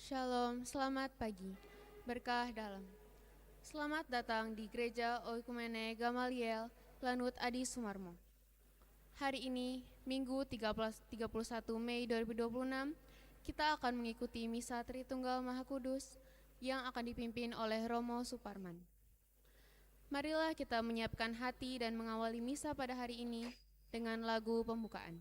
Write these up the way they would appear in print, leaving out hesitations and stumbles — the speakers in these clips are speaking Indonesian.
Shalom, selamat pagi. Berkah dalam. Selamat datang di Gereja Oikumene Gamaliel, Lanut Adi Sumarmo. Hari ini, Minggu 31 Mei 2026, kita akan mengikuti Misa Tritunggal Maha Kudus yang akan dipimpin oleh Romo Suparman. Marilah kita menyiapkan hati dan mengawali Misa pada hari ini dengan lagu pembukaan.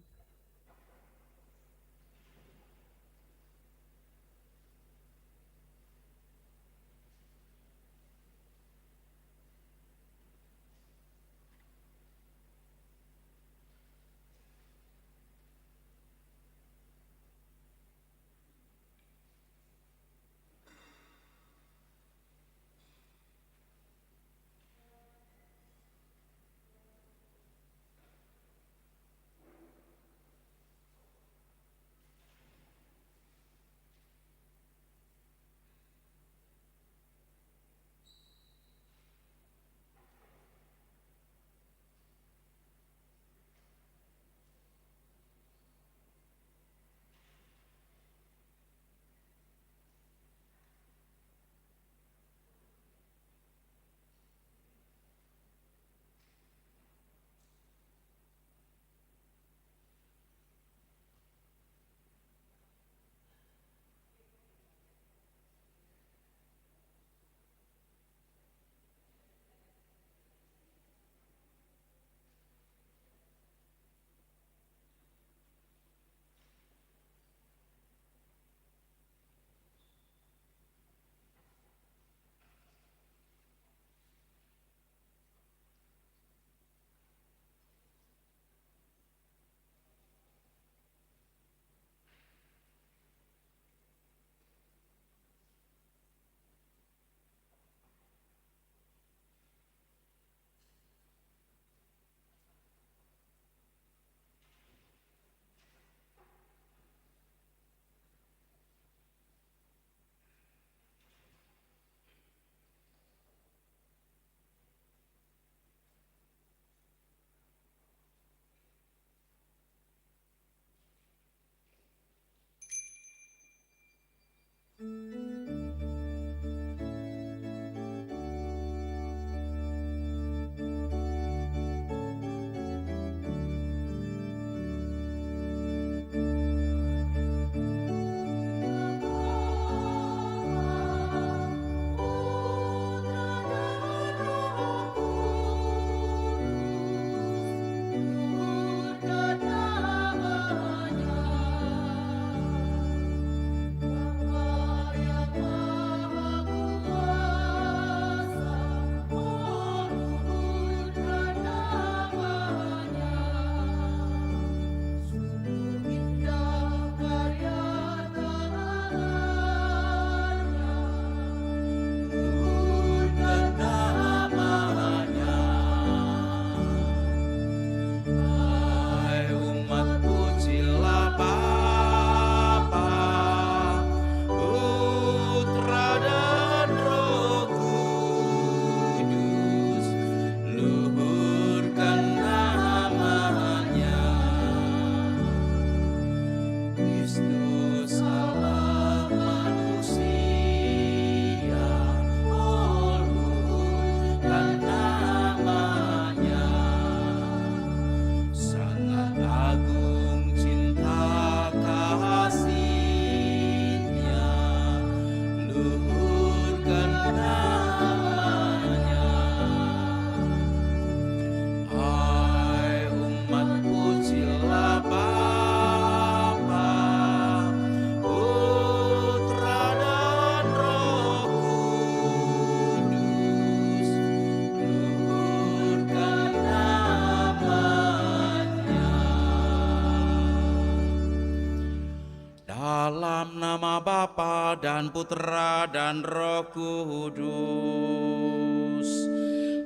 Dalam nama Bapa dan Putra dan Roh Kudus.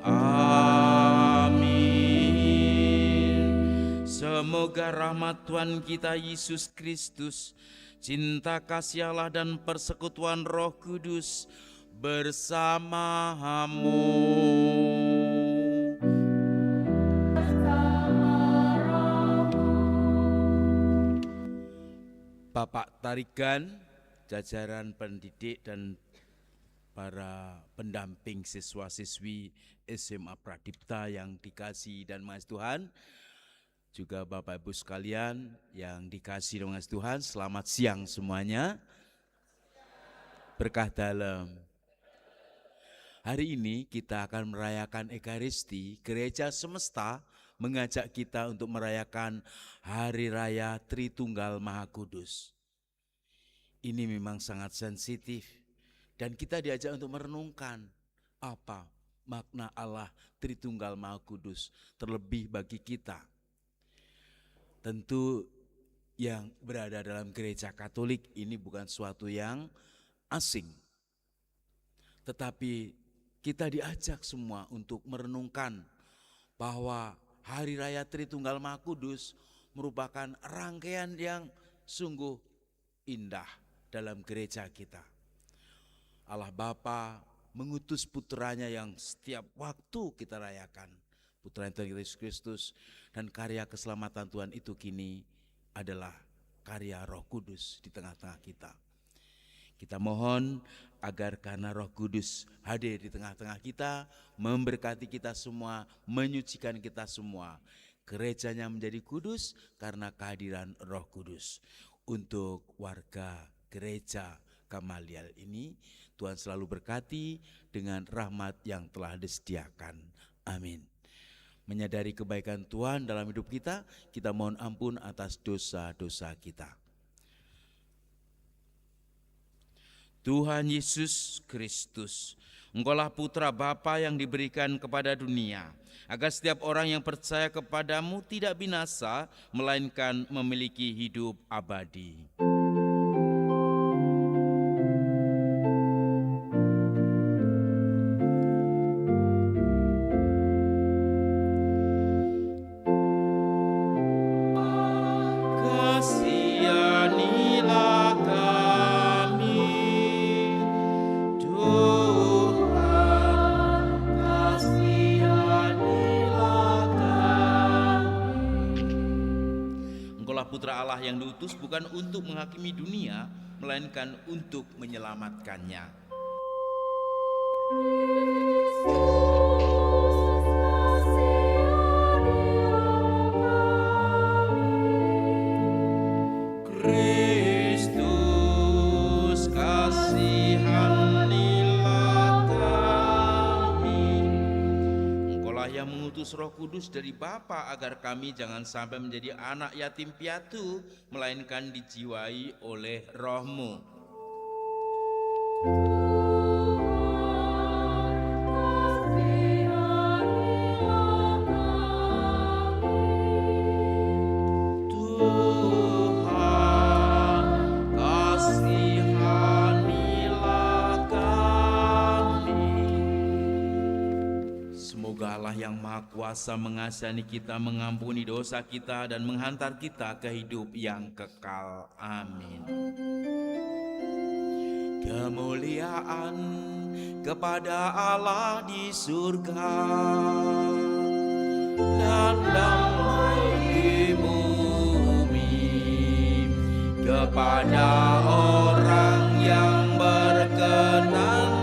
Amin. Semoga rahmat Tuhan kita Yesus Kristus, cinta kasih Allah dan persekutuan Roh Kudus bersamamu. Bapak tarigan jajaran pendidik dan para pendamping siswa-siswi SMA Pradipta yang dikasihi dan mengasihi Tuhan, juga Bapak Ibu sekalian yang dikasihi dan mengasihi Tuhan, selamat siang semuanya. Berkah dalam. Hari ini kita akan merayakan Ekaristi. Gereja Semesta mengajak kita untuk merayakan Hari Raya Tritunggal Maha Kudus. Ini memang sangat sensitif dan kita diajak untuk merenungkan apa makna Allah Tritunggal Maha Kudus terlebih bagi kita. Tentu yang berada dalam gereja Katolik ini bukan suatu yang asing. Tetapi kita diajak semua untuk merenungkan bahwa Hari Raya Tritunggal Maha Kudus merupakan rangkaian yang sungguh indah dalam gereja kita. Allah Bapa mengutus putranya yang setiap waktu kita rayakan. Putra Tuhan Yesus Kristus, dan karya keselamatan Tuhan itu kini adalah karya Roh Kudus di tengah-tengah kita. Kita mohon agar karena Roh Kudus hadir di tengah-tengah kita, memberkati kita semua, menyucikan kita semua. Gerejanya menjadi kudus karena kehadiran Roh Kudus. Untuk warga gereja Gamaliel ini, Tuhan selalu berkati dengan rahmat yang telah disediakan. Amin. Menyadari kebaikan Tuhan dalam hidup kita, kita mohon ampun atas dosa-dosa kita. Tuhan Yesus Kristus, Engkaulah Putra Bapa yang diberikan kepada dunia, agar setiap orang yang percaya kepadamu tidak binasa, melainkan memiliki hidup abadi. Putra Allah yang diutus bukan untuk menghakimi dunia, melainkan untuk menyelamatkannya. Kristus, kasihanilah kami. Engkaulah yang mengutus Roh Kudus dari Bapa agar kami jangan sampai menjadi anak yatim piatu, melainkan dijiwai oleh Roh-Mu. Allah yang Maha Kuasa mengasihani kita, mengampuni dosa kita, dan menghantar kita ke hidup yang kekal. Amin. Kemuliaan kepada Allah di surga dan damai di bumi kepada orang yang berkenan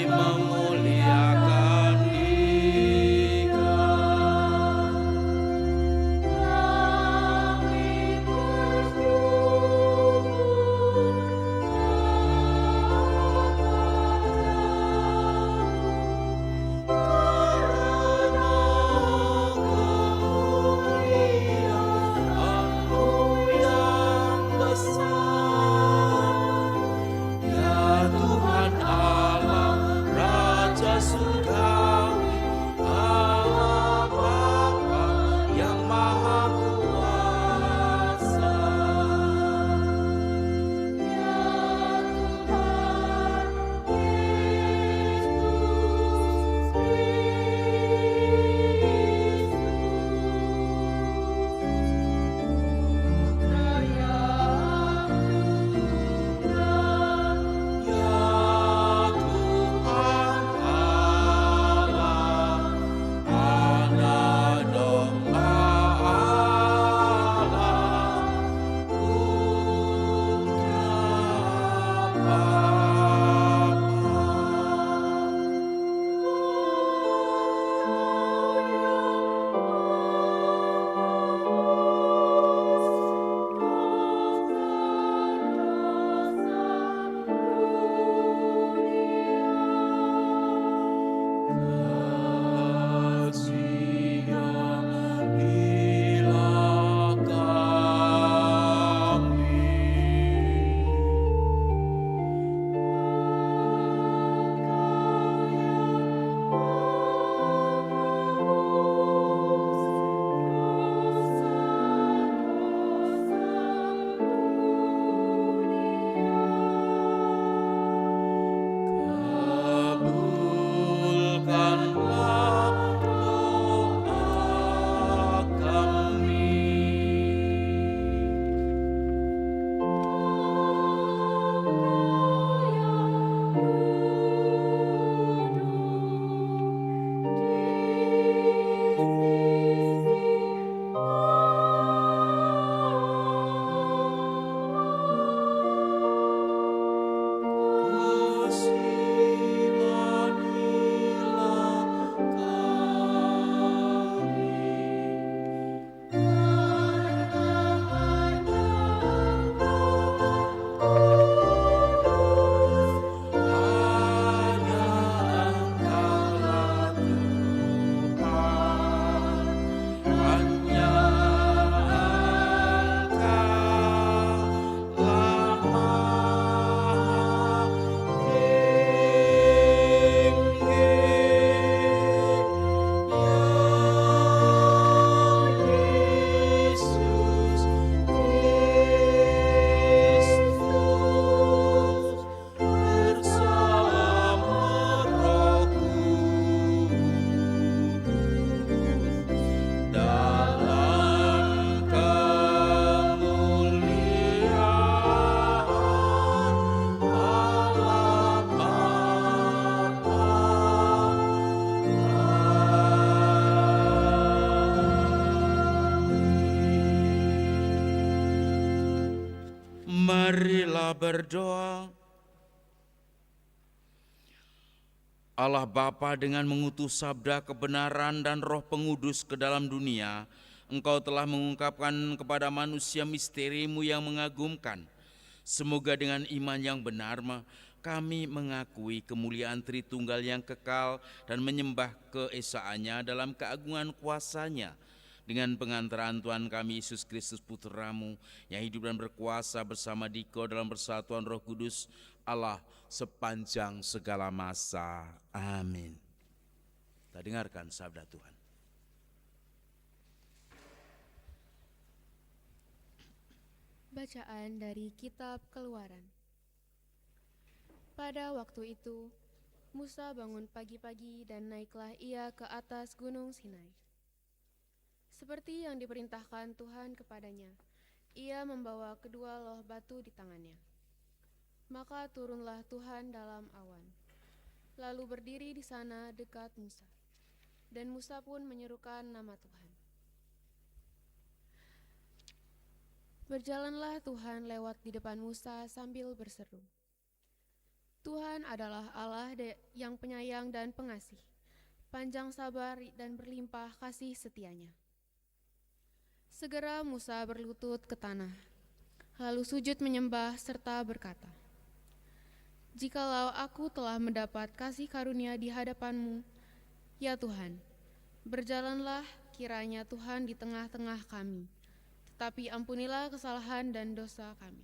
memuliakan Dia. Marilah berdoa. Allah Bapa, dengan mengutus sabda kebenaran dan Roh Pengudus ke dalam dunia, Engkau telah mengungkapkan kepada manusia misteri-Mu yang mengagumkan. Semoga dengan iman yang benar kami mengakui kemuliaan Tritunggal yang kekal dan menyembah keesaannya dalam keagungan kuasa-Nya. Dengan pengantaran Tuhan kami Yesus Kristus Putra-Mu yang hidup dan berkuasa bersama Dikau dalam persatuan Roh Kudus Allah sepanjang segala masa. Amin. Kita dengarkan sabda Tuhan. Bacaan dari Kitab Keluaran. Pada waktu itu, Musa bangun pagi-pagi dan naiklah ia ke atas gunung Sinai. Seperti yang diperintahkan Tuhan kepadanya, ia membawa kedua loh batu di tangannya. Maka turunlah Tuhan dalam awan, lalu berdiri di sana dekat Musa. Dan Musa pun menyerukan nama Tuhan. Berjalanlah Tuhan lewat di depan Musa sambil berseru, Tuhan adalah Allah yang penyayang dan pengasih, panjang sabar dan berlimpah kasih setianya. Segera Musa berlutut ke tanah, lalu sujud menyembah serta berkata, Jikalau aku telah mendapat kasih karunia di hadapan-Mu, ya Tuhan, berjalanlah kiranya Tuhan di tengah-tengah kami, tetapi ampunilah kesalahan dan dosa kami.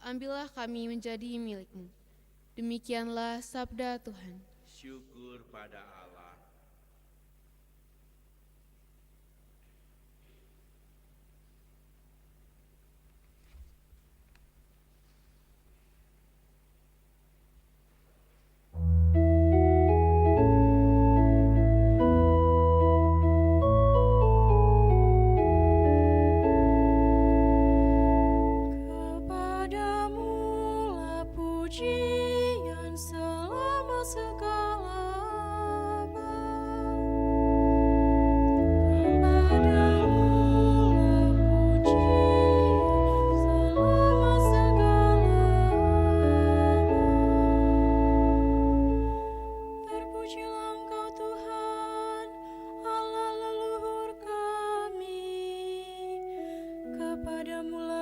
Ambillah kami menjadi milik-Mu. Demikianlah sabda Tuhan. Syukur pada Allah.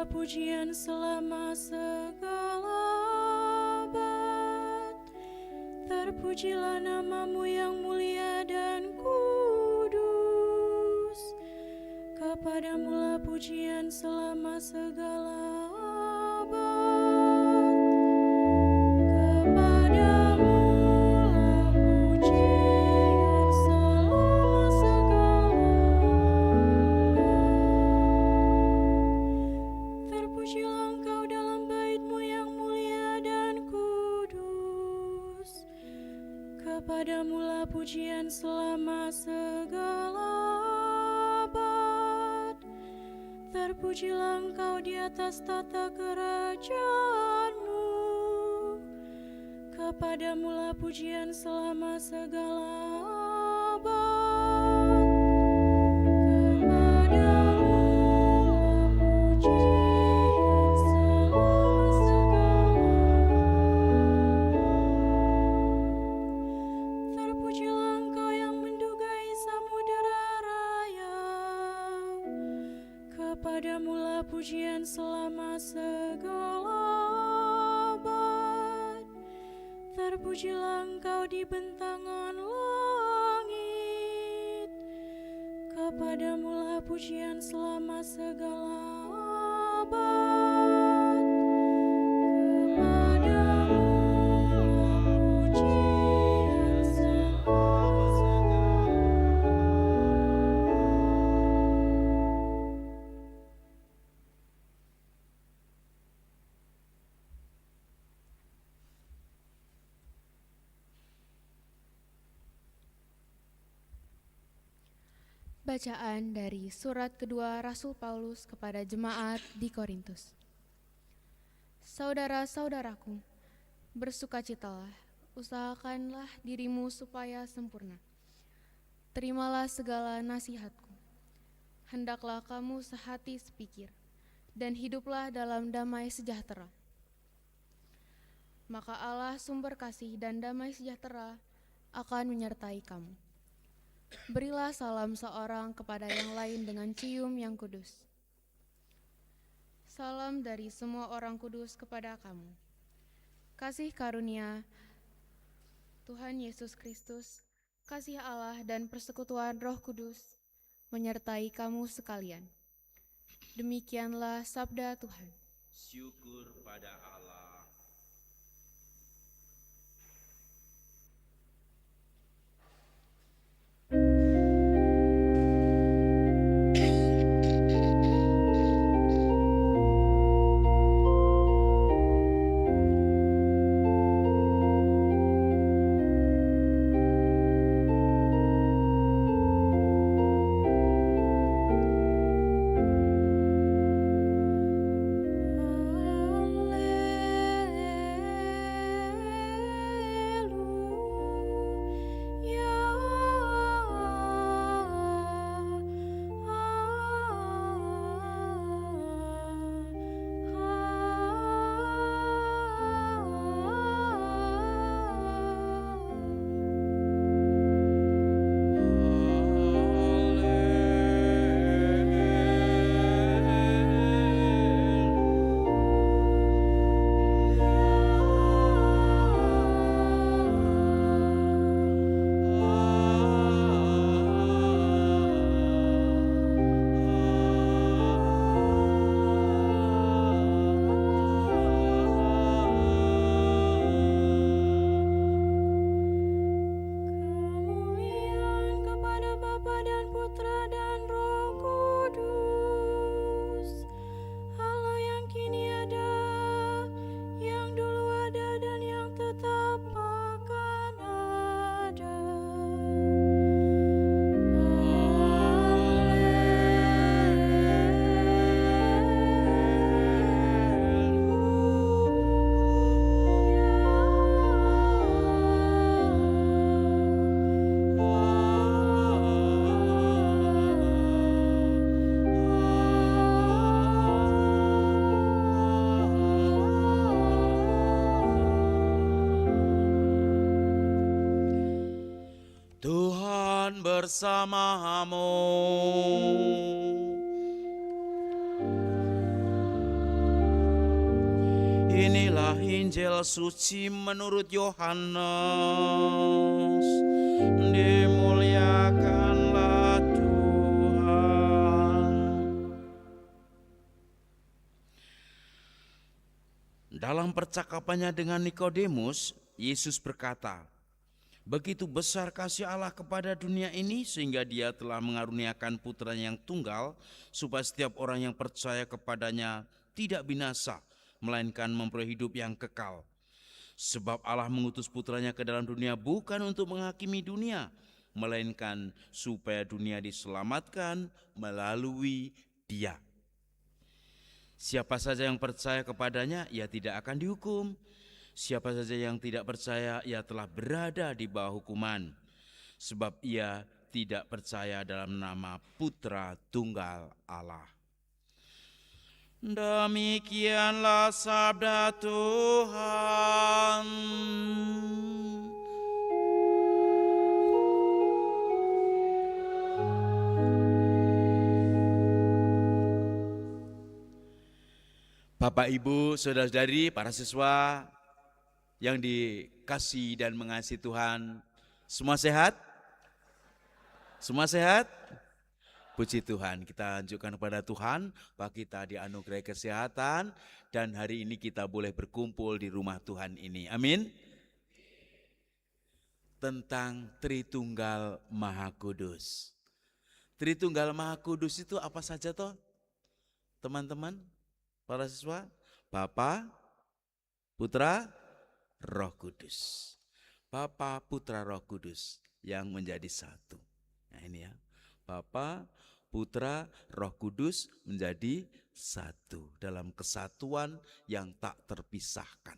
Pujian selama segala abad. Terpujilah nama-Mu yang mulia dan kudus. Kepadamu-lah pujian selama segala abad. Kepadamu-lah pujian selama segala abad. Terpujilah Engkau dalam bait-Mu yang mulia dan kudus. Kepadamu-lah pujian selama segala abad. Terpujilah Engkau di atas tata kerajaan-Mu. Kepadamu-lah pujian selama segala abad. Kepadamu-lah pujian selama segala abad. Terpujilah Engkau yang mendugai samudera raya. Kepadamu-lah pujian selama segala abad. Terpujilah Engkau di bentangan langit. Kepadamu-lah pujian selama segala abad. Kepadamu-lah pujian selama segala abad. Bacaan dari surat kedua Rasul Paulus kepada jemaat di Korintus. Saudara-saudaraku, bersukacitalah, usahakanlah dirimu supaya sempurna. Terimalah segala nasihatku. Hendaklah kamu sehati sepikir, dan hiduplah dalam damai sejahtera. Maka Allah sumber kasih dan damai sejahtera akan menyertai kamu. Berilah salam seorang kepada yang lain dengan cium yang kudus. Salam dari semua orang kudus kepada kamu. Kasih karunia Tuhan Yesus Kristus, kasih Allah dan persekutuan Roh Kudus menyertai kamu sekalian. Demikianlah sabda Tuhan. Syukur pada Allah. Kemuliaan kepada Bapa dan Putra dan Roh Kudus, Allah yang kini ada, yang dulu ada dan yang tetap akan ada. Tuhan bersamamu. Inilah Injil suci menurut Yohanes. Dimuliakanlah Tuhan. Dalam percakapannya dengan Nikodemus, Yesus berkata, "Begitu besar kasih Allah kepada dunia ini sehingga Dia telah mengaruniakan Putra-Nya yang tunggal, supaya setiap orang yang percaya kepadanya tidak binasa, melainkan memperoleh hidup yang kekal. Sebab Allah mengutus Putra-Nya ke dalam dunia bukan untuk menghakimi dunia, melainkan supaya dunia diselamatkan melalui Dia. Siapa saja yang percaya kepadanya, ia tidak akan dihukum. Siapa saja yang tidak percaya, ia telah berada di bawah hukuman, sebab ia tidak percaya dalam nama Putra Tunggal Allah." Demikianlah sabda Tuhan. Bapak, Ibu, saudara-saudari, para siswa yang dikasihi dan mengasihi Tuhan, semua sehat? Semua sehat? Puji Tuhan, kita anjurkan kepada Tuhan bahwa kita dianugerahi kesehatan dan hari ini kita boleh berkumpul di rumah Tuhan ini. Amin. Tentang Tritunggal Maha Kudus. Tritunggal Maha Kudus itu apa saja toh? Teman-teman, para siswa, Bapa, Putra, Roh Kudus. Bapa, Putra, Roh Kudus yang menjadi satu. Nah ini ya, Bapa, Putra, Roh Kudus menjadi satu dalam kesatuan yang tak terpisahkan.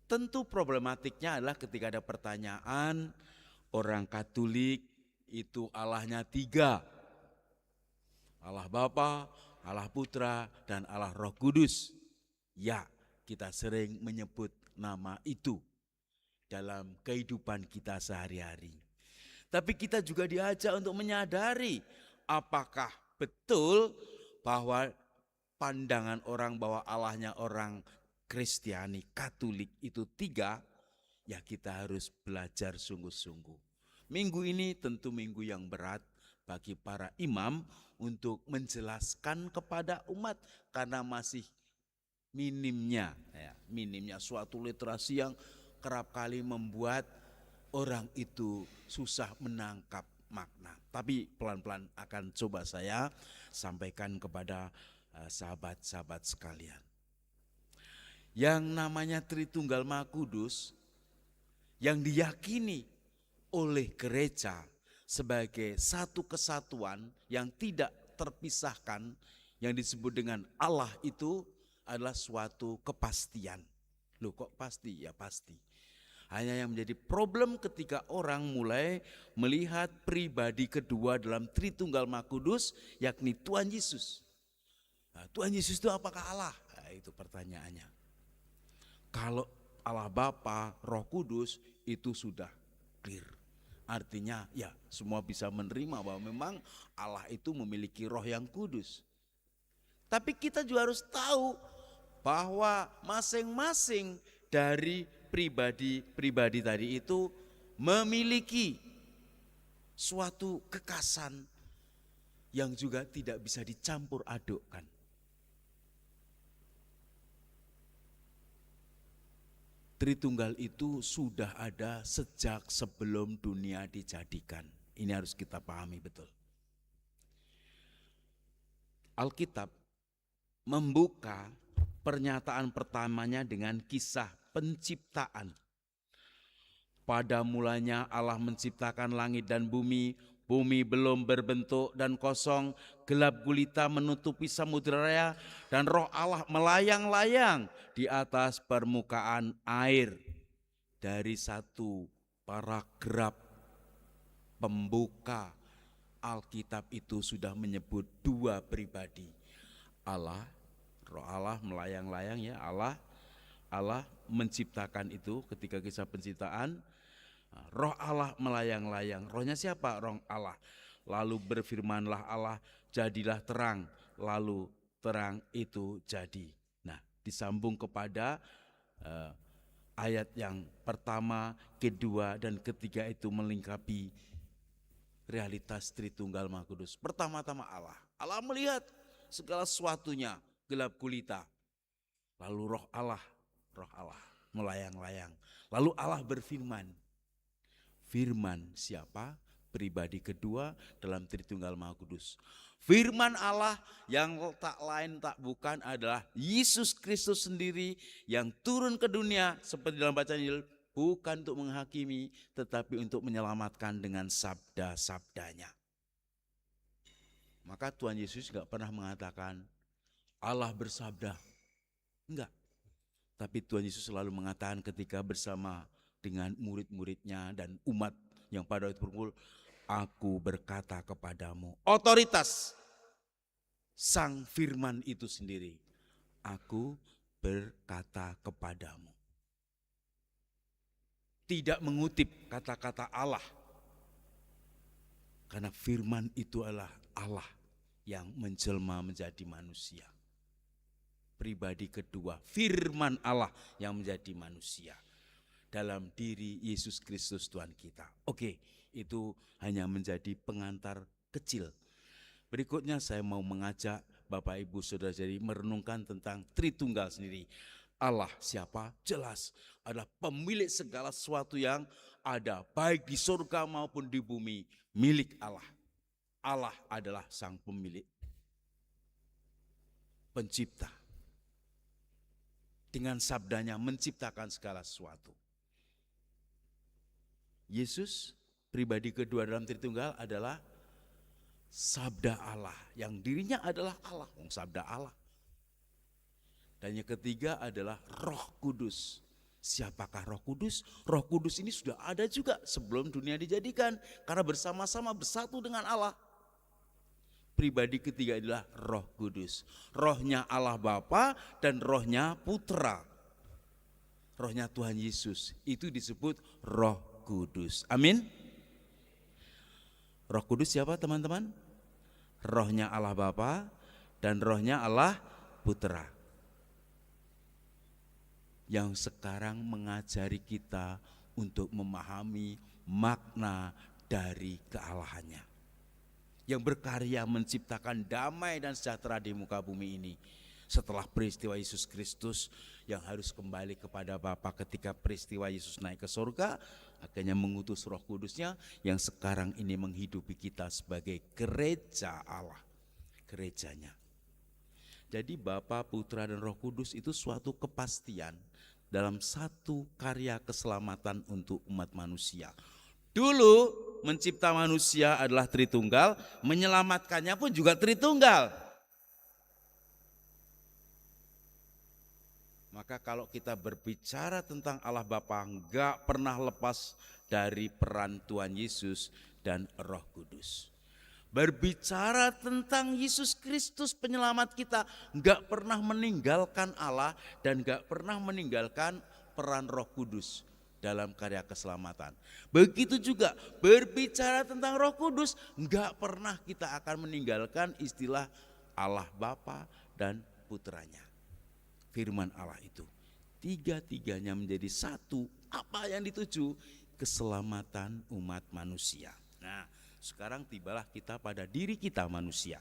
Tentu problematiknya adalah ketika ada pertanyaan, orang Katolik itu Allahnya 3. Allah Bapa, Allah Putra, dan Allah Roh Kudus. Ya, kita sering menyebut nama itu dalam kehidupan kita sehari-hari. Tapi kita juga diajak untuk menyadari apakah betul bahwa pandangan orang bahwa Allahnya orang Kristiani, Katolik itu 3, ya kita harus belajar sungguh-sungguh. Minggu ini tentu minggu yang berat bagi para imam untuk menjelaskan kepada umat karena masih minimnya suatu literasi yang kerap kali membuat orang itu susah menangkap makna. Tapi pelan-pelan akan coba saya sampaikan kepada sahabat-sahabat sekalian. Yang namanya Tritunggal Maha Kudus yang diyakini oleh gereja sebagai satu kesatuan yang tidak terpisahkan, yang disebut dengan Allah itu adalah suatu kepastian. Loh kok pasti? Ya pasti. Hanya yang menjadi problem ketika orang mulai melihat pribadi kedua dalam Tritunggal Maha Kudus, yakni Tuhan Yesus. Nah, Tuhan Yesus itu apakah Allah? Nah, itu pertanyaannya. Kalau Allah Bapa, Roh Kudus itu sudah clear. Artinya ya semua bisa menerima bahwa memang Allah itu memiliki roh yang kudus. Tapi kita juga harus tahu bahwa masing-masing dari pribadi tadi itu memiliki suatu kekasan yang juga tidak bisa dicampur adukkan. Tritunggal itu sudah ada sejak sebelum dunia dijadikan. Ini harus kita pahami betul. Alkitab membuka pernyataan pertamanya dengan kisah penciptaan. Pada mulanya Allah menciptakan langit dan bumi. Bumi belum berbentuk dan kosong, gelap gulita menutupi samudera raya, dan roh Allah melayang-layang di atas permukaan air. Dari satu paragraf pembuka Alkitab itu sudah menyebut 2 pribadi. Allah, roh Allah melayang-layang ya, Allah menciptakan itu ketika kisah penciptaan. Roh Allah melayang-layang. Rohnya siapa? Roh Allah. Lalu berfirmanlah Allah, jadilah terang. Lalu terang itu jadi. Nah, disambung kepada ayat yang pertama, kedua, dan ketiga itu melengkapi realitas Tritunggal Maha Kudus. Pertama-tama Allah. Allah melihat segala sesuatunya gelap gulita. Lalu roh Allah melayang-layang. Lalu Allah berfirman. Firman siapa? Pribadi kedua dalam Tritunggal Maha Kudus. Firman Allah yang tak lain tak bukan adalah Yesus Kristus sendiri yang turun ke dunia seperti dalam bacaan Injil, bukan untuk menghakimi tetapi untuk menyelamatkan dengan sabda-sabdanya. Maka Tuhan Yesus gak pernah mengatakan Allah bersabda. Enggak. Tapi Tuhan Yesus selalu mengatakan ketika bersama dengan murid-muridnya dan umat yang pada itu berkumpul, aku berkata kepadamu. Otoritas Sang Firman itu sendiri. Aku berkata kepadamu. Tidak mengutip kata-kata Allah. Karena firman itu adalah Allah yang menjelma menjadi manusia. Pribadi kedua, firman Allah yang menjadi manusia. Dalam diri Yesus Kristus Tuhan kita. Oke, itu hanya menjadi pengantar kecil. Berikutnya saya mau mengajak Bapak Ibu Saudara-saudari merenungkan tentang Tritunggal sendiri. Allah siapa? Jelas adalah pemilik segala sesuatu yang ada, baik di surga maupun di bumi, milik Allah. Allah adalah sang pemilik, pencipta. Dengan sabdanya menciptakan segala sesuatu. Yesus, pribadi kedua dalam Tritunggal adalah sabda Allah, yang dirinya adalah Allah, sabda Allah. Dan yang ketiga adalah Roh Kudus. Siapakah Roh Kudus? Roh Kudus ini sudah ada juga sebelum dunia dijadikan, karena bersama-sama bersatu dengan Allah. Pribadi ketiga adalah Roh Kudus. Rohnya Allah Bapa dan rohnya Putra. Rohnya Tuhan Yesus. Itu disebut Roh Kudus. Amin. Roh Kudus siapa teman-teman? Rohnya Allah Bapa dan rohnya Allah Putra. Yang sekarang mengajari kita untuk memahami makna dari kealahannya. Yang berkarya menciptakan damai dan sejahtera di muka bumi ini. Setelah peristiwa Yesus Kristus yang harus kembali kepada Bapa ketika peristiwa Yesus naik ke surga, akhirnya mengutus Roh Kudusnya yang sekarang ini menghidupi kita sebagai gereja Allah, gerejanya. Jadi Bapa, Putra dan Roh Kudus itu suatu kepastian dalam satu karya keselamatan untuk umat manusia. Dulu mencipta manusia adalah Tritunggal, menyelamatkannya pun juga Tritunggal. Maka kalau kita berbicara tentang Allah Bapa, enggak pernah lepas dari peran Tuhan Yesus dan Roh Kudus. Berbicara tentang Yesus Kristus penyelamat kita, enggak pernah meninggalkan Allah dan enggak pernah meninggalkan peran Roh Kudus dalam karya keselamatan. Begitu juga berbicara tentang Roh Kudus, enggak pernah kita akan meninggalkan istilah Allah Bapa dan Putranya. Firman Allah itu tiga-tiganya menjadi satu. Apa yang dituju? Keselamatan umat manusia. Nah, sekarang tibalah kita pada diri kita manusia.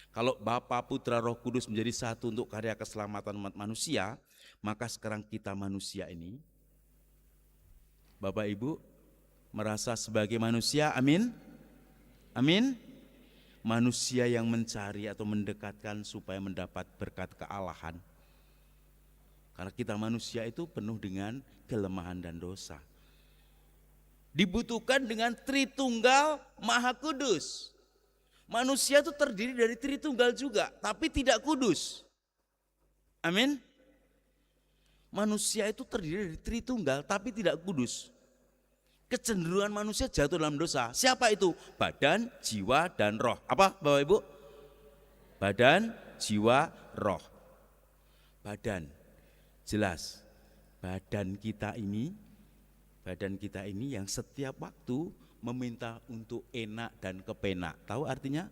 Kalau Bapa, Putra, Roh Kudus menjadi satu untuk karya keselamatan umat manusia, maka sekarang kita manusia ini, Bapak Ibu, merasa sebagai manusia, amin? Amin? Manusia yang mencari atau mendekatkan supaya mendapat berkat kealahan. Karena kita manusia itu penuh dengan kelemahan dan dosa. Dibutuhkan dengan Tritunggal Maha Kudus. Manusia itu terdiri dari Tritunggal juga, tapi tidak kudus. Amin? Manusia itu terdiri dari Tritunggal, tapi tidak kudus. Kecenderungan manusia jatuh dalam dosa. Siapa itu? Badan, jiwa, dan roh. Apa Bapak Ibu? Badan, jiwa, roh. Badan, jelas. Badan kita ini yang setiap waktu meminta untuk enak dan kepenak. Tahu artinya?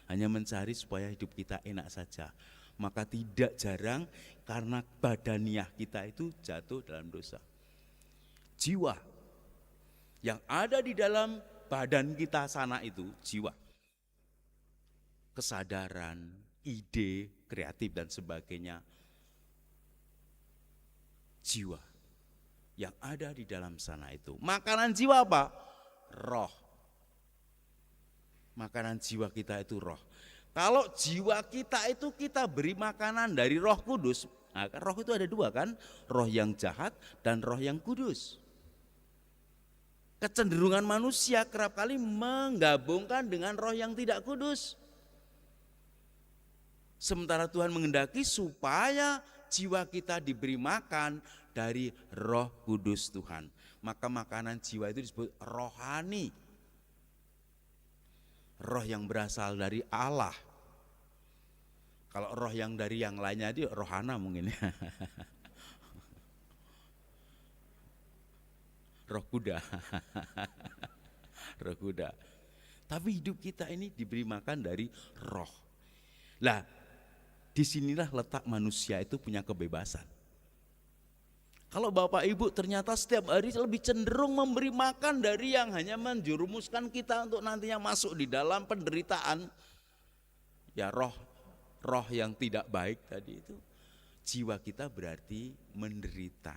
Hanya mencari supaya hidup kita enak saja. Maka tidak jarang karena badaniah kita itu jatuh dalam dosa. Jiwa yang ada di dalam badan kita sana itu jiwa. Kesadaran, ide, kreatif dan sebagainya. Jiwa yang ada di dalam sana itu. Makanan jiwa apa? Roh. Makanan jiwa kita itu roh. Kalau jiwa kita itu kita beri makanan dari Roh Kudus. Nah, roh itu ada dua kan? Roh yang jahat dan roh yang kudus. Kecenderungan manusia kerap kali menggabungkan dengan roh yang tidak kudus. Sementara Tuhan menghendaki supaya jiwa kita diberi makan dari Roh Kudus Tuhan. Maka makanan jiwa itu disebut rohani. Roh yang berasal dari Allah. Kalau roh yang dari yang lainnya itu rohana mungkin ya. Roh kuda. Roh kuda. Tapi hidup kita ini diberi makan dari roh. Lah, disinilah letak manusia itu punya kebebasan. Kalau Bapak Ibu ternyata setiap hari lebih cenderung memberi makan dari yang hanya menjerumuskan kita untuk nantinya masuk di dalam penderitaan. Ya roh yang tidak baik tadi itu. Jiwa kita berarti menderita.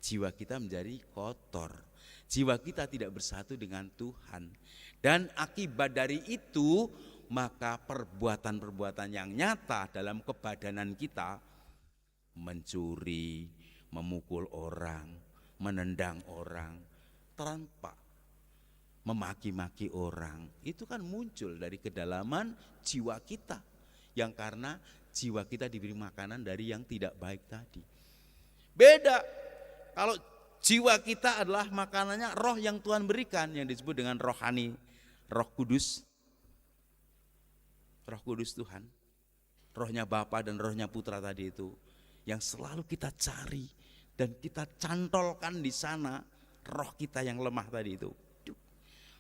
Jiwa kita menjadi kotor. Jiwa kita tidak bersatu dengan Tuhan. Dan akibat dari itu maka perbuatan-perbuatan yang nyata dalam kebadanan kita, mencuri, memukul orang, menendang orang, tanpa memaki-maki orang, itu kan muncul dari kedalaman jiwa kita, yang karena jiwa kita diberi makanan dari yang tidak baik tadi. Beda kalau jiwa kita adalah makanannya roh yang Tuhan berikan, yang disebut dengan rohani, Roh Kudus. Roh Kudus Tuhan, rohnya Bapa dan rohnya Putra tadi itu, yang selalu kita cari dan kita cantolkan di sana, roh kita yang lemah tadi itu.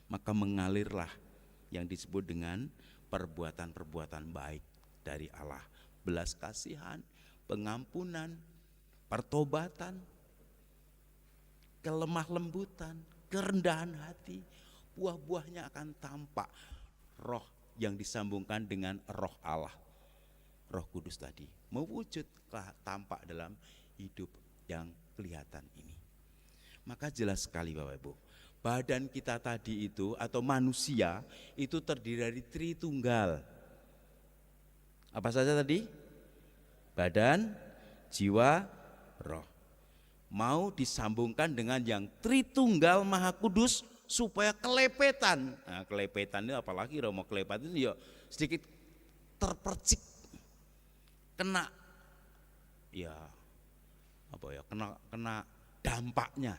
Maka mengalirlah yang disebut dengan perbuatan-perbuatan baik dari Allah. Belas kasihan, pengampunan, pertobatan, kelemah lembutan, kerendahan hati, buah-buahnya akan tampak. Roh yang disambungkan dengan roh Allah, Roh Kudus tadi mewujud tampak dalam hidup yang kelihatan ini. Maka jelas sekali Bapak Ibu, badan kita tadi itu atau manusia itu terdiri dari Tritunggal. Apa saja tadi? Badan, jiwa, roh. Mau disambungkan dengan yang Tritunggal Maha Kudus supaya kelepetan. Nah, kelepetan itu apalagi mau kelepetan itu ya sedikit terpercik, kena ya apa ya, kena dampaknya.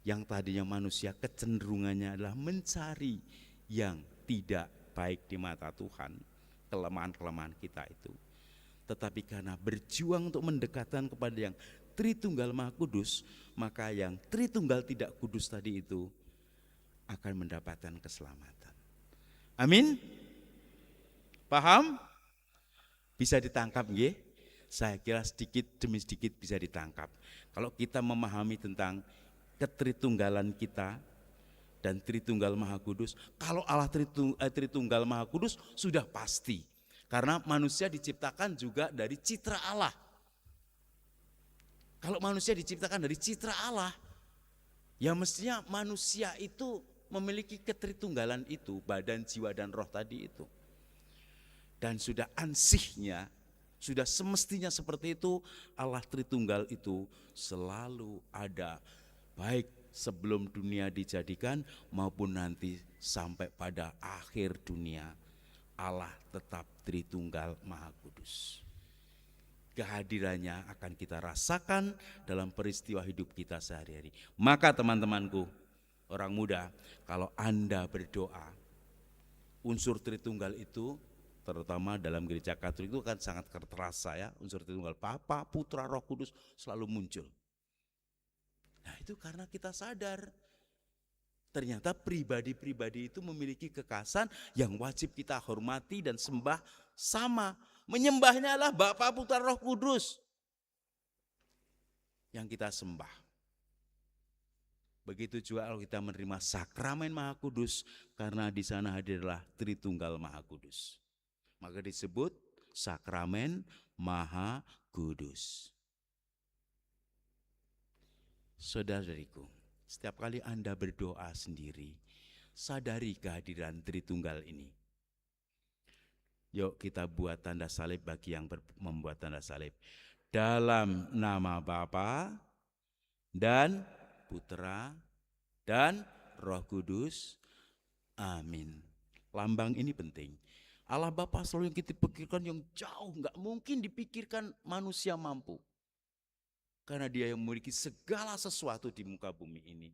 Yang tadinya manusia kecenderungannya adalah mencari yang tidak baik di mata Tuhan, kelemahan-kelemahan kita itu. Tetapi karena berjuang untuk mendekatkan kepada yang Tritunggal Maha Kudus, maka yang Tritunggal tidak kudus tadi itu akan mendapatkan keselamatan. Amin. Paham? Bisa ditangkap nggih? Saya kira sedikit demi sedikit bisa ditangkap. Kalau kita memahami tentang ketritunggalan kita dan Tritunggal Maha Kudus, kalau Allah Tritunggal Maha Kudus sudah pasti. Karena manusia diciptakan juga dari citra Allah. Kalau manusia diciptakan dari citra Allah, ya mestinya manusia itu memiliki ketritunggalan itu, badan, jiwa, dan roh tadi itu. Dan sudah ansihnya, sudah semestinya seperti itu, Allah Tritunggal itu selalu ada, baik sebelum dunia dijadikan maupun nanti sampai pada akhir dunia. Allah tetap Tritunggal Maha Kudus. Kehadirannya akan kita rasakan dalam peristiwa hidup kita sehari-hari. Maka teman-temanku, orang muda, kalau Anda berdoa, unsur Tritunggal itu terutama dalam gereja Katolik itu kan sangat terasa ya, unsur Tritunggal Bapa, Putra, Roh Kudus selalu muncul. Nah itu karena kita sadar ternyata pribadi-pribadi itu memiliki kekhasan yang wajib kita hormati dan sembah sama. Menyembahnya adalah Bapa, Putra, Roh Kudus yang kita sembah. Begitu juga kalau kita menerima sakramen Maha Kudus, karena di sana hadirlah Tritunggal Maha Kudus. Maka disebut sakramen Maha Kudus. Saudara-saudariku, setiap kali Anda berdoa sendiri, sadari kehadiran Tritunggal ini. Yuk kita buat tanda salib bagi yang membuat tanda salib. Dalam nama Bapa dan Putra dan Roh Kudus. Amin. Lambang ini penting. Allah Bapa selalu yang kita pikirkan yang jauh, nggak mungkin dipikirkan manusia mampu. Karena Dia yang memiliki segala sesuatu di muka bumi ini,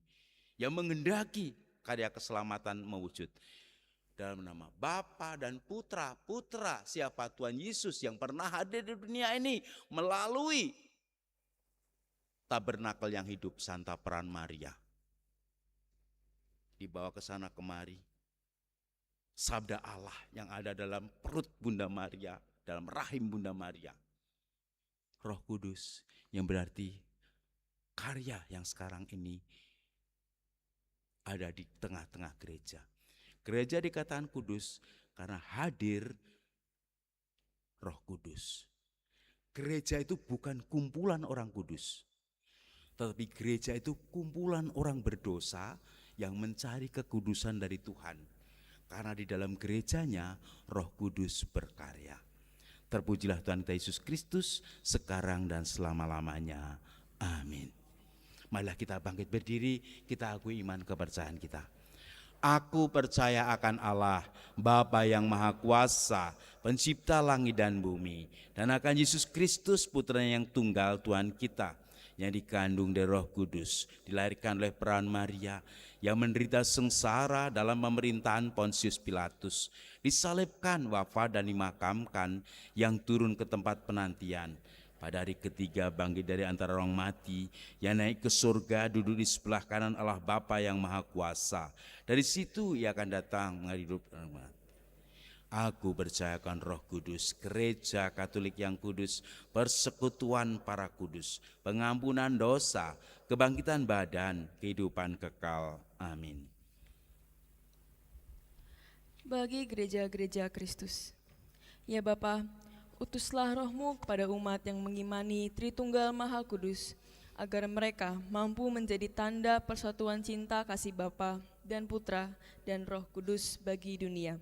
yang menghendaki karya keselamatan mewujud. Dalam nama Bapa dan Putra, siapa Tuhan Yesus yang pernah hadir di dunia ini melalui tabernakel yang hidup Santa Peran Maria. Dibawa ke sana kemari. Sabda Allah yang ada dalam perut Bunda Maria, dalam rahim Bunda Maria. Roh Kudus yang berarti karya yang sekarang ini ada di tengah-tengah gereja. Gereja dikatakan kudus karena hadir Roh Kudus. Gereja itu bukan kumpulan orang kudus, tetapi gereja itu kumpulan orang berdosa yang mencari kekudusan dari Tuhan. Karena di dalam gerejanya Roh Kudus berkarya. Terpujilah Tuhan kita Yesus Kristus sekarang dan selama-lamanya. Amin. Marilah kita bangkit berdiri, kita akui iman kepercayaan kita. Aku percaya akan Allah, Bapa yang Maha Kuasa, Pencipta langit dan bumi, dan akan Yesus Kristus Putranya yang tunggal Tuhan kita, yang dikandung dari Roh Kudus, dilahirkan oleh peran Maria, yang menderita sengsara dalam pemerintahan Pontius Pilatus, disalibkan, wafat dan dimakamkan, yang turun ke tempat penantian. Pada hari ketiga bangkit dari antara orang mati, yang naik ke surga, duduk di sebelah kanan Allah Bapa yang Maha Kuasa. Dari situ ia akan datang mengadili hidup dan mati. Aku percayakan Roh Kudus, Gereja Katolik yang kudus, persekutuan para kudus, pengampunan dosa, kebangkitan badan, kehidupan kekal. Amin. Bagi gereja-gereja Kristus, ya Bapa, utuslah Roh-Mu kepada umat yang mengimani Tritunggal Maha Kudus, agar mereka mampu menjadi tanda persatuan cinta kasih Bapa dan Putra dan Roh Kudus bagi dunia.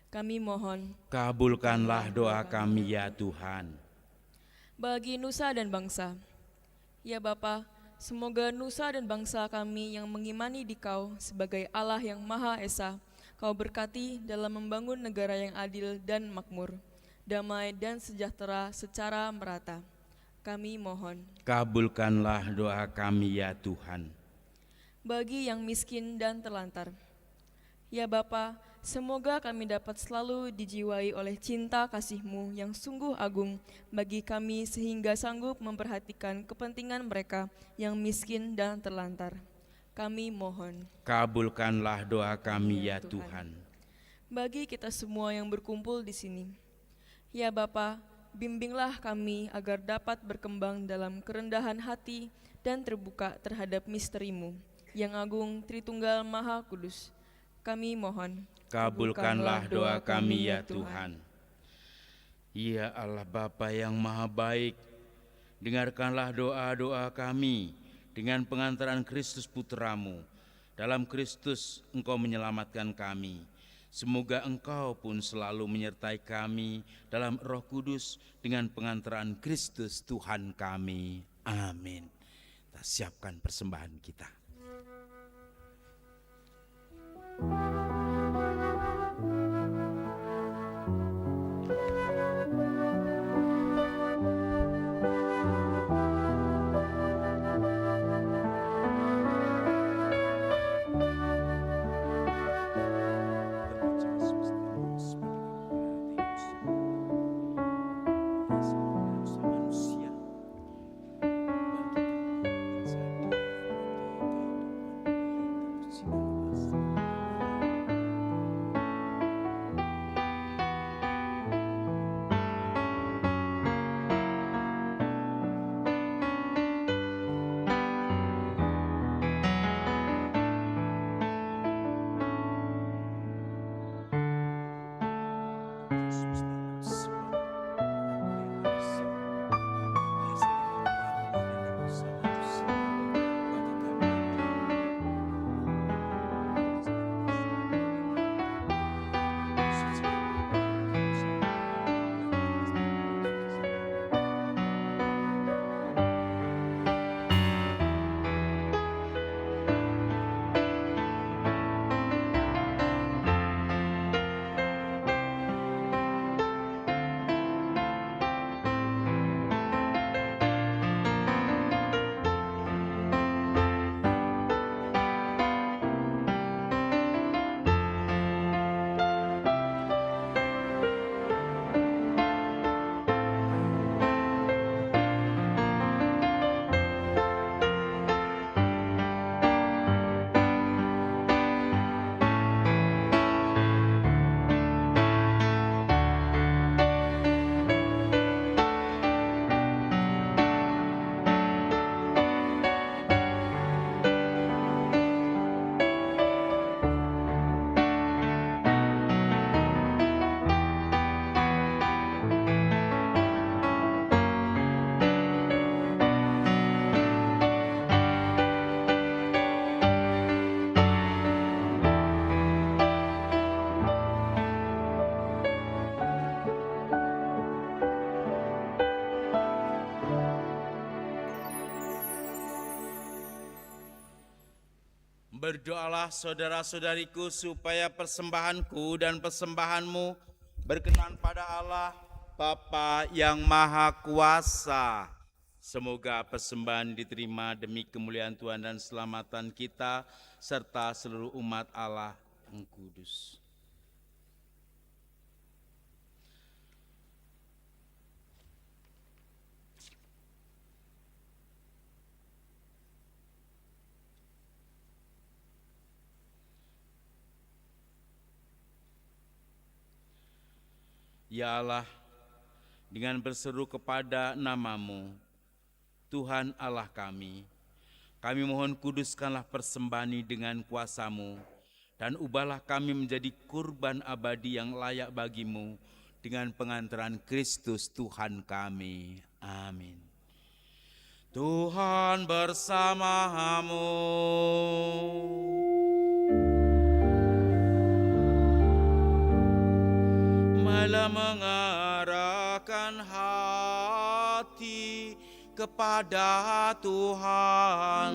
Kami mohon, Kabulkanlah doa kami ya Tuhan. bagi nusa dan bangsa, ya Bapa, semoga nusa dan bangsa kami yang mengimani Dikau sebagai Allah yang Maha Esa, Kau berkati dalam membangun negara yang adil dan makmur, damai dan sejahtera secara merata. Kami mohon, Kabulkanlah doa kami ya Tuhan. bagi yang miskin dan terlantar, ya Bapa, semoga kami dapat selalu dijiwai oleh cinta kasih-Mu yang sungguh agung bagi kami sehingga sanggup memperhatikan kepentingan mereka yang miskin dan terlantar. Kami mohon, Kabulkanlah doa kami ya Tuhan. bagi kita semua yang berkumpul di sini, ya Bapa, bimbinglah kami agar dapat berkembang dalam kerendahan hati dan terbuka terhadap misteri-Mu yang agung Tritunggal Maha Kudus. Kami mohon, Kabulkanlah doa kami ya Tuhan. Ya Allah Bapa yang Maha Baik, dengarkanlah doa-doa kami dengan pengantaran Kristus Putra-Mu. Dalam Kristus Engkau menyelamatkan kami. Semoga Engkau pun selalu menyertai kami dalam Roh Kudus dengan pengantaran Kristus Tuhan kami. Amin. Kita siapkan persembahan kita. Berdoalah saudara-saudariku supaya persembahanku dan persembahanmu berkenan pada Allah Bapa yang Maha Kuasa. Semoga persembahan diterima demi kemuliaan Tuhan dan keselamatan kita, serta seluruh umat Allah yang kudus. Ya Allah, dengan berseru kepada nama-Mu, Tuhan Allah kami mohon kuduskanlah persembahan ini dengan kuasa-Mu, dan ubahlah kami menjadi kurban abadi yang layak bagi-Mu dengan pengantaran Kristus Tuhan kami. Amin. Tuhan bersamamu. Marilah mengarahkan hati kepada Tuhan.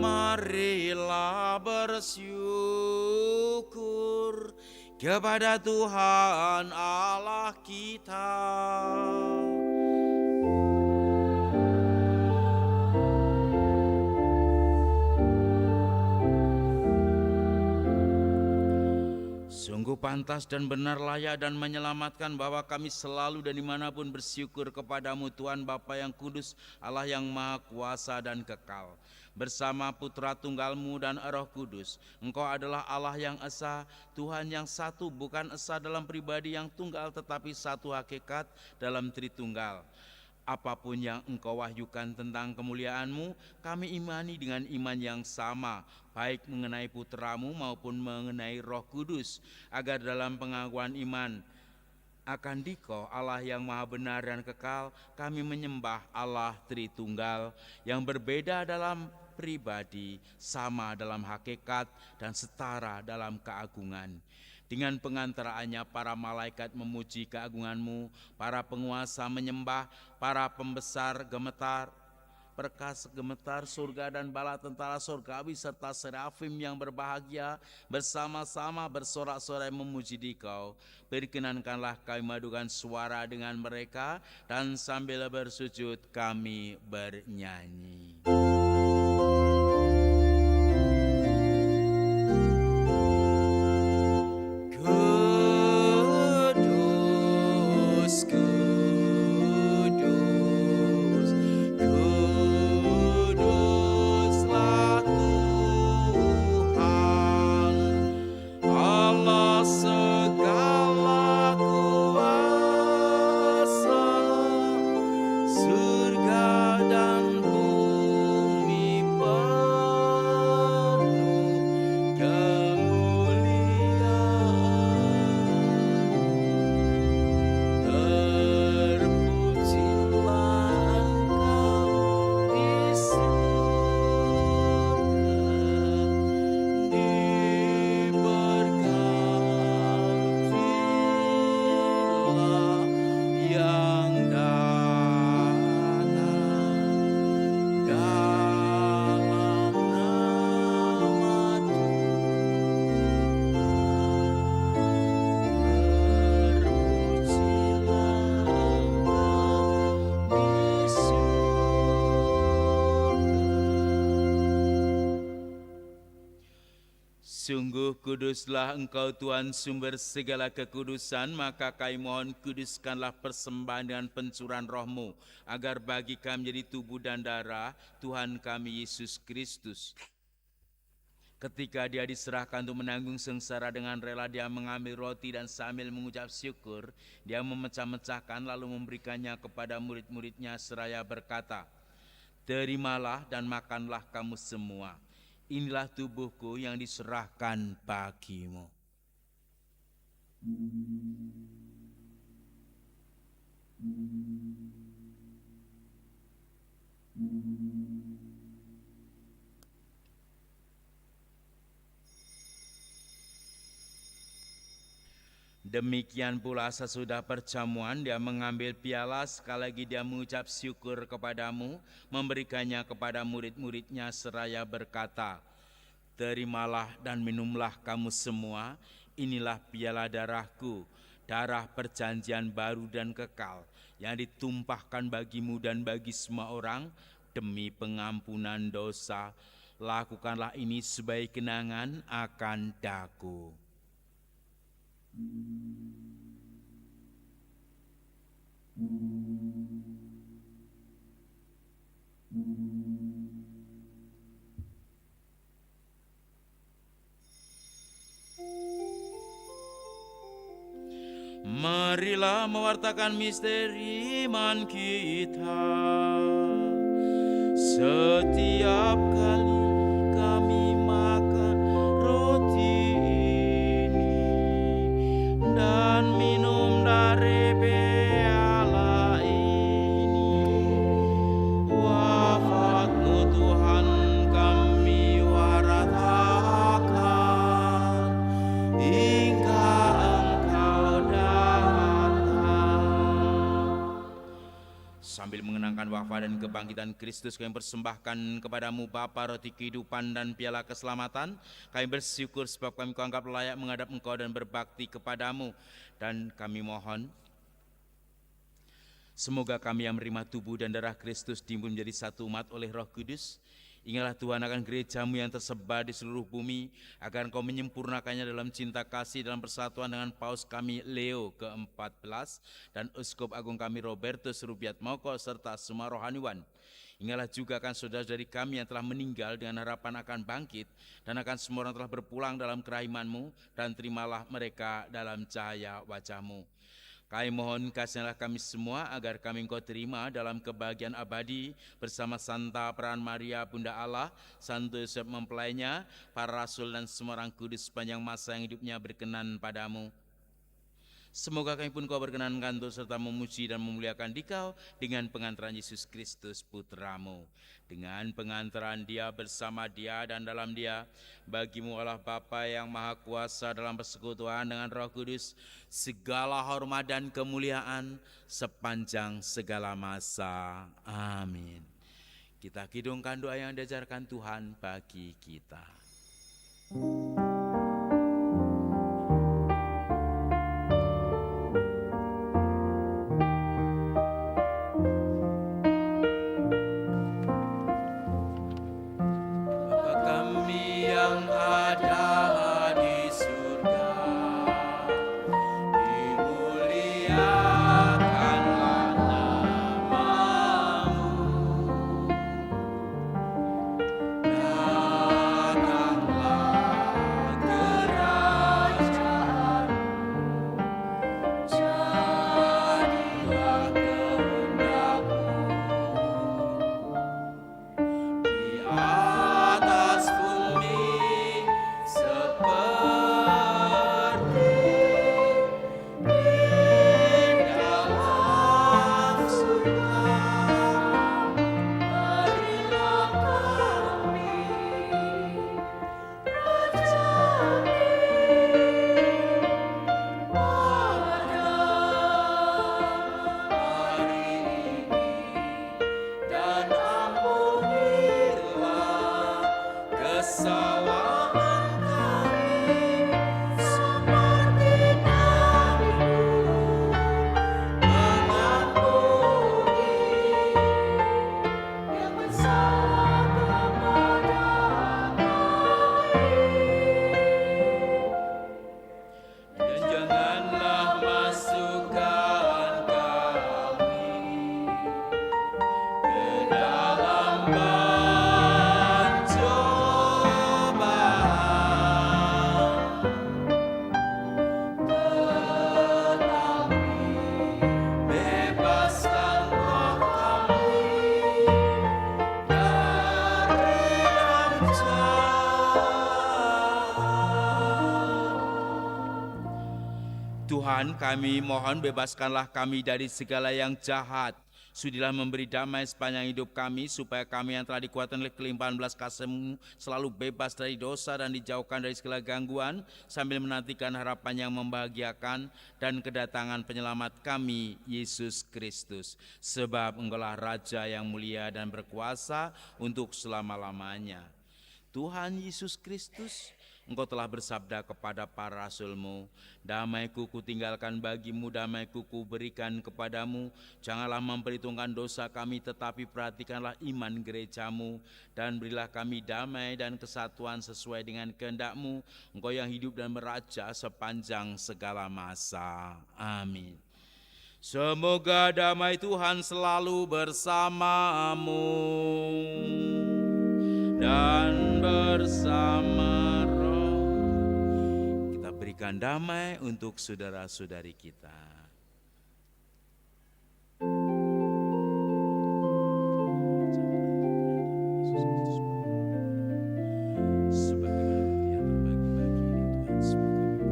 Marilah bersyukur kepada Tuhan Allah kita. Sungguh pantas dan benar, layak dan menyelamatkan bahwa kami selalu dan dimanapun bersyukur kepadamu Tuhan Bapa yang kudus, Allah yang maha kuasa dan kekal. Bersama Putra Tunggalmu dan Roh Kudus, Engkau adalah Allah yang esa, Tuhan yang satu, bukan esa dalam pribadi yang tunggal, tetapi satu hakikat dalam Tritunggal. Apapun yang Engkau wahyukan tentang kemuliaan-Mu, kami imani dengan iman yang sama, baik mengenai Putra-Mu maupun mengenai Roh Kudus, agar dalam pengakuan iman akan Dikau, Allah yang maha benar dan kekal, kami menyembah Allah Tritunggal yang berbeda dalam pribadi, sama dalam hakikat, dan setara dalam keagungan. Dengan pengantaraannya para malaikat memuji keagungan-Mu, para penguasa menyembah, para pembesar gemetar, perkasa gemetar surga dan bala tentara surgawi serta serafim yang berbahagia bersama-sama bersorak-sorai memuji Dikau. Perkenankanlah kami madukan suara dengan mereka, dan sambil bersujud kami bernyanyi. Sungguh kuduslah Engkau Tuhan sumber segala kekudusan, maka kami mohon kuduskanlah persembahan dengan pencurahan Roh-Mu, agar bagi kami menjadi tubuh dan darah Tuhan kami Yesus Kristus. Ketika Dia diserahkan untuk menanggung sengsara, dengan rela Dia mengambil roti dan sambil mengucap syukur, Dia memecah-mecahkan lalu memberikannya kepada murid-muridnya seraya berkata, "Terimalah dan makanlah kamu semua. Inilah tubuhku yang diserahkan bagimu." Demikian pula sesudah perjamuan Dia mengambil piala, sekali lagi Dia mengucap syukur kepadamu, memberikannya kepada murid-muridnya seraya berkata, terimalah dan minumlah kamu semua, inilah piala darahku, darah perjanjian baru dan kekal, yang ditumpahkan bagimu dan bagi semua orang, demi pengampunan dosa. Lakukanlah ini sebagai kenangan akan daku. Marilah mewartakan misteri iman kita. Setiap kali kami makan roti ini dan minum dari piala ini, wafat-Mu Tuhan kami wartakan hingga Engkau datang. Sambil mengenangkan wafat dan kebangkitan Kristus, kami persembahkan kepadamu Bapa roti kehidupan dan piala keselamatan. Kami bersyukur sebab kami kuanggap layak menghadap Engkau dan berbakti kepadamu. Dan kami mohon, semoga kami yang menerima tubuh dan darah Kristus timbul menjadi satu umat oleh Roh Kudus. Ingatlah Tuhan akan gereja-Mu yang tersebar di seluruh bumi, agar Engkau menyempurnakannya dalam cinta kasih dalam persatuan dengan Paus kami Leo ke-14 dan Uskup Agung kami Robertus Rubiatmoko serta semua rohaniwan. Ingatlah juga akan saudara-saudari kami yang telah meninggal dengan harapan akan bangkit, dan akan semua orang telah berpulang dalam kerahiman-Mu, dan terimalah mereka dalam cahaya wajah-Mu. Kami mohon kasihlah kami semua agar kami Engkau terima dalam kebahagiaan abadi bersama Santa Peran Maria Bunda Allah, Santo Yosef mempelainya, para rasul dan semua orang kudus sepanjang masa yang hidupnya berkenan padamu. Semoga kami pun Kau berkenan kantor serta memuji dan memuliakan Dikau dengan pengantaran Yesus Kristus Putra-Mu. Dengan pengantaran Dia, bersama Dia dan dalam Dia, bagi-Mu Allah Bapa yang Maha Kuasa dalam persekutuan dengan Roh Kudus, segala hormat dan kemuliaan sepanjang segala masa. Amin. Kita kidungkan doa yang diajarkan Tuhan bagi kita. Tuhan, kami mohon bebaskanlah kami dari segala yang jahat. Sudilah memberi damai sepanjang hidup kami, supaya kami yang telah dikuatkan oleh kelimpahan belas kasih-Mu selalu bebas dari dosa dan dijauhkan dari segala gangguan, sambil menantikan harapan yang membahagiakan dan kedatangan penyelamat kami, Yesus Kristus. Sebab Engkaulah Raja yang mulia dan berkuasa untuk selama-lamanya. Tuhan Yesus Kristus, Engkau telah bersabda kepada para rasul-Mu, damai-Ku kutinggalkan bagimu, damai-Ku kuberikan kepadamu. Janganlah memperhitungkan dosa kami, tetapi perhatikanlah iman gereja-Mu, dan berilah kami damai dan kesatuan sesuai dengan kehendak-Mu. Engkau yang hidup dan meraja sepanjang segala masa. Amin. Semoga damai Tuhan selalu bersamamu dan bersama roh. Kita berikan damai untuk saudara-saudari kita. Sebagaimana yang terbagi-bagi ini, Tuhan, semoga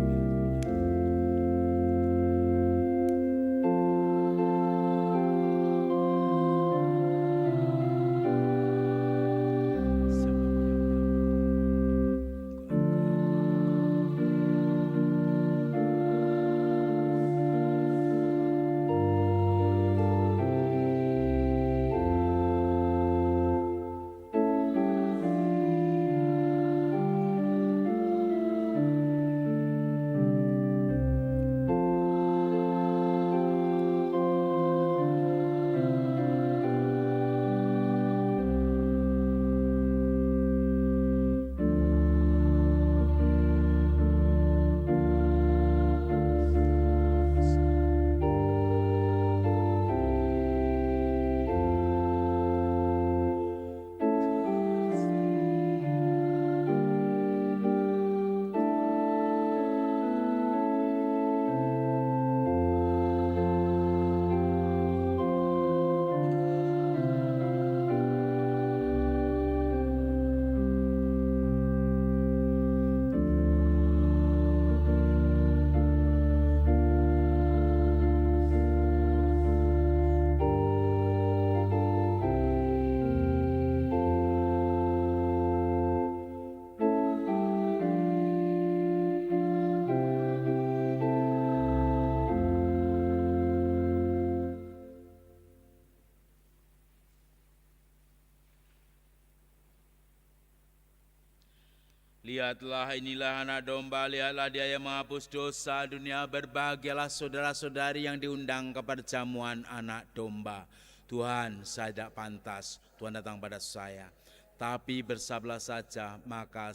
lihatlah, inilah anak domba, lihatlah dia yang menghapus dosa dunia. Berbahagialah saudara-saudari yang diundang ke perjamuan anak domba. Tuhan, saya tidak pantas Tuhan datang pada saya, tapi bersabdalah saja, maka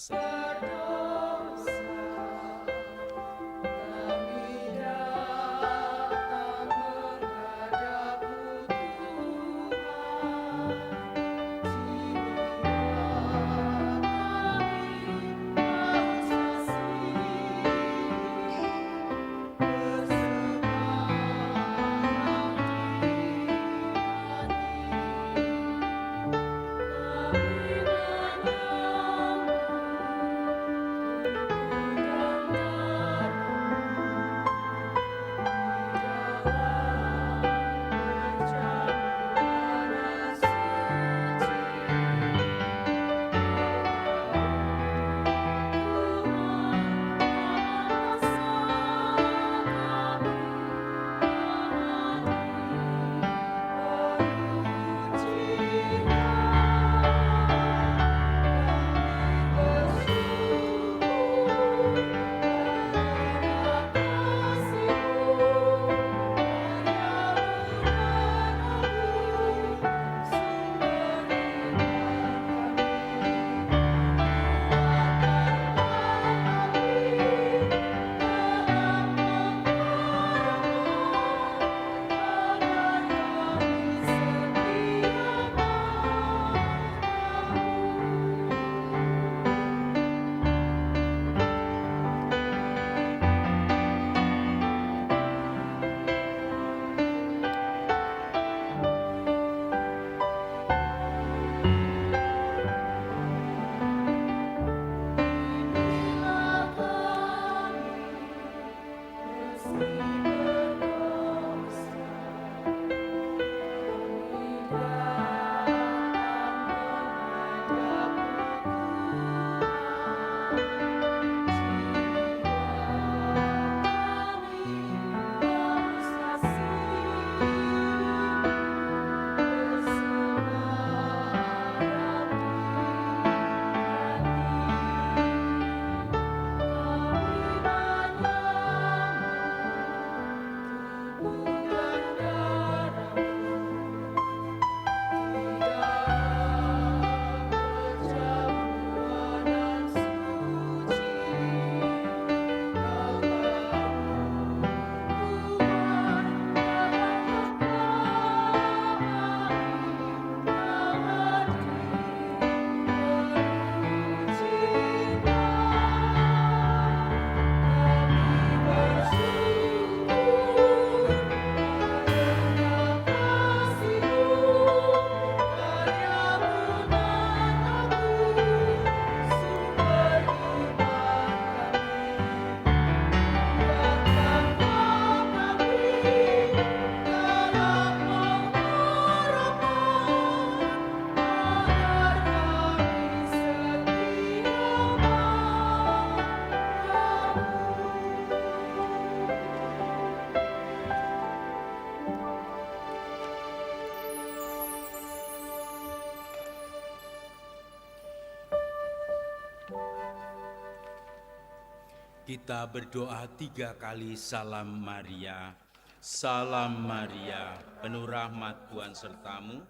Kita berdoa 3 kali Salam Maria. Salam Maria, penuh rahmat Tuhan sertamu.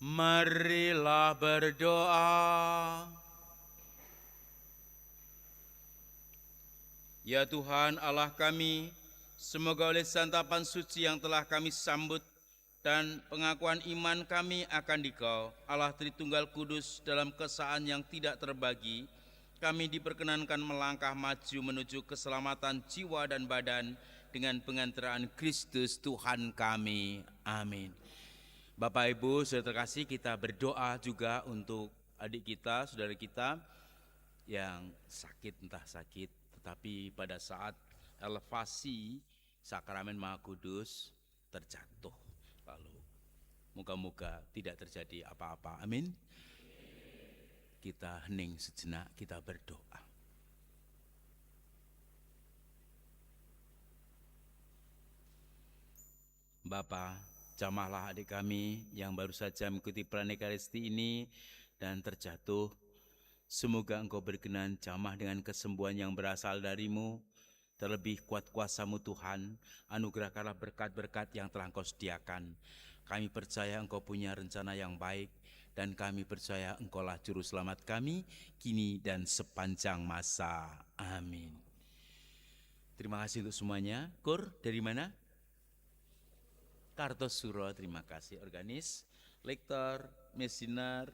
Marilah berdoa. Ya Tuhan Allah kami, semoga oleh santapan suci yang telah kami sambut dan pengakuan iman kami akan Dikau, Allah Tritunggal Kudus dalam keesaan yang tidak terbagi, kami diperkenankan melangkah maju menuju keselamatan jiwa dan badan dengan pengantaraan Kristus Tuhan kami. Amin. Bapak Ibu saudara terkasih, kita berdoa juga untuk adik kita, saudara kita yang sakit, entah sakit, tetapi pada saat elevasi sakramen Maha Kudus terjatuh. Lalu moga-moga tidak terjadi apa-apa. Amin. Kita hening sejenak, kita berdoa. Bapa, jamahlah adik kami yang baru saja mengikuti peran Ekaristi ini dan terjatuh. Semoga Engkau berkenan jamah dengan kesembuhan yang berasal dari-Mu. Terlebih kuat kuasa-Mu Tuhan, anugerahkanlah berkat-berkat yang telah Engkau sediakan. Kami percaya Engkau punya rencana yang baik, dan kami percaya Engkaulah Juru Selamat kami, kini dan sepanjang masa. Amin. Terima kasih untuk semuanya. Kur, dari mana? Kartosuro, terima kasih. Organis, lektor, mesinar,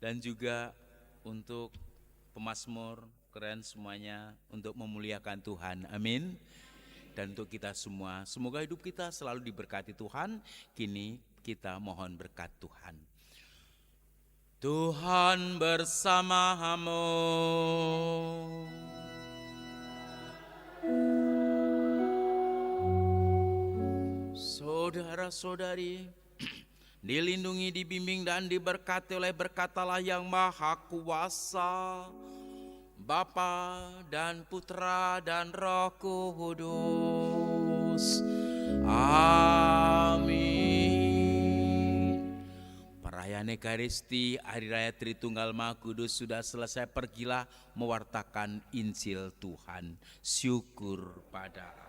dan juga untuk pemazmur, keren semuanya, untuk memuliakan Tuhan. Amin. Dan untuk kita semua, semoga hidup kita selalu diberkati Tuhan. Kini kita mohon berkat Tuhan. Tuhan bersamamu. Saudara-saudari, dilindungi, dibimbing, dan diberkati oleh berkat Allah yang Maha Kuasa, Bapa dan Putra dan Roh Kudus. Amin. Perayaan Ekaristi Hari Raya Tritunggal Maha Kudus sudah selesai. Pergilah mewartakan Injil Tuhan. Syukur pada Allah.